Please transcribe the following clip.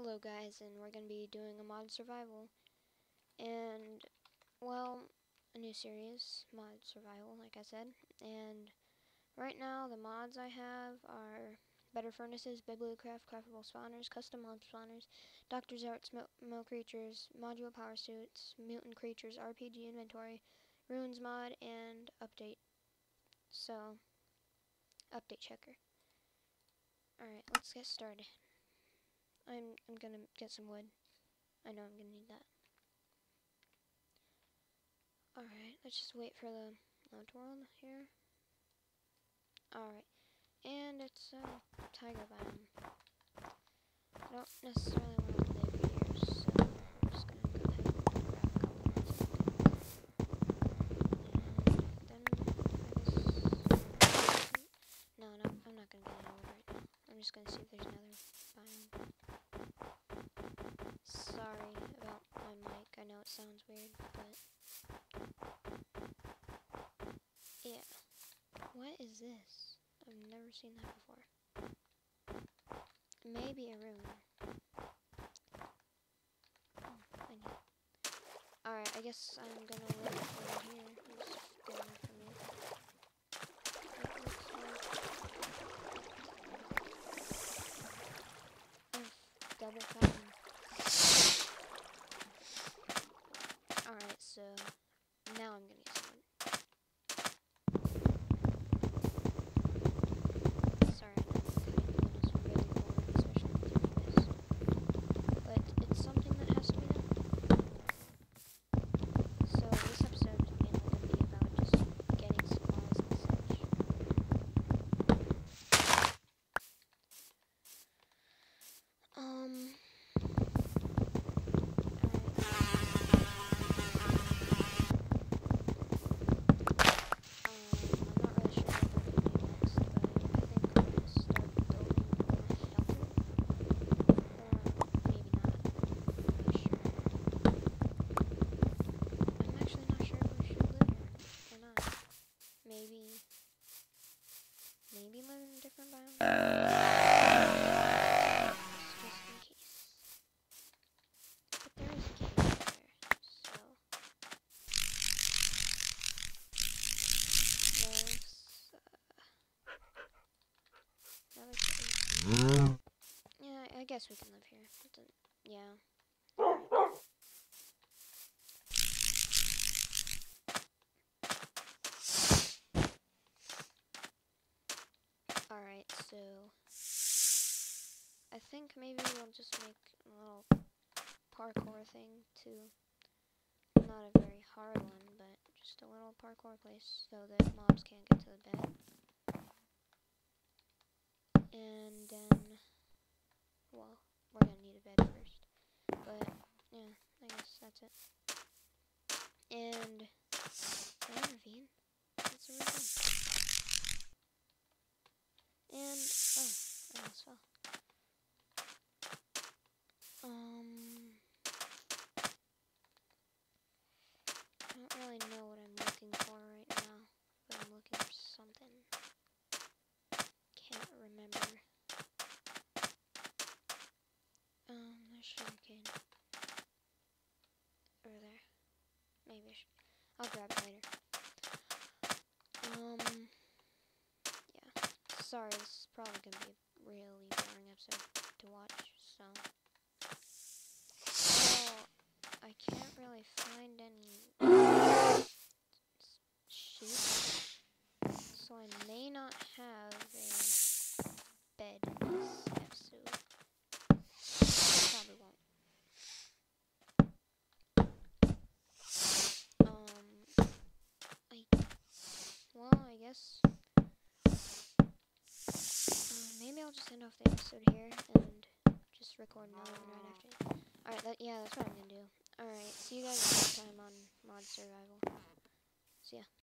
Hello guys, and we're going to be doing a mod survival, and, well, a new series, mod survival, like I said, and right now the mods I have are Better Furnaces, Bibliocraft, Craftable Spawners, Custom Mob Spawners, Doctor's Arts, Mill Creatures, Modular Power Suits, Mutant Creatures, RPG Inventory, Ruins Mod, and Update. So, Update Checker. Alright, let's get started. I'm gonna get some wood. I know I'm gonna need that. Alright, let's just wait for the launch world here. Alright, and it's a tiger biome. I don't necessarily want to live here, so I'm just gonna go ahead and grab a couple more and then no, I'm not gonna get any wood right now. I'm just gonna see if there's another biome. Sorry about my mic, I know it sounds weird, but yeah. What is this? I've never seen that before. Maybe a ruin. Oh, I need it. Alright, I guess I'm gonna live over here. It's good enough for me. It looks like double pattern. Alright, so now I'm gonna get some wood. Sorry, I know cutting wood is really boring, especially with your fist. But it's something that has to be done. So this episode is mainly going to be about just getting supplies and such. Maybe live in a different biome. Just in case. But there is a cave there, so there's another cave. Yeah, I guess we can live here. Yeah. Alright, so I think maybe we'll just make a little parkour thing too. Not a very hard one, but just a little parkour place so that mobs can't get to the bed. And then, well, we're gonna need a bed first. But, yeah, I guess that's it. And, is that a ravine? That's a ravine. And, oh, I almost fell. I don't really know what I'm looking for right now, but I'm looking for something. Can't remember. There's sugarcane. Over there. Maybe I'll grab it later. Yeah. Sorry, this is probably gonna be a really boring episode to watch, so. Oh, I can't really find any sheep, so I may not have a bed this episode. Probably won't. I guess maybe I'll just end off the episode here and just record another one right after. Alright, yeah, that's what I'm gonna do. Alright, see you guys next time on Mod Survival. See ya.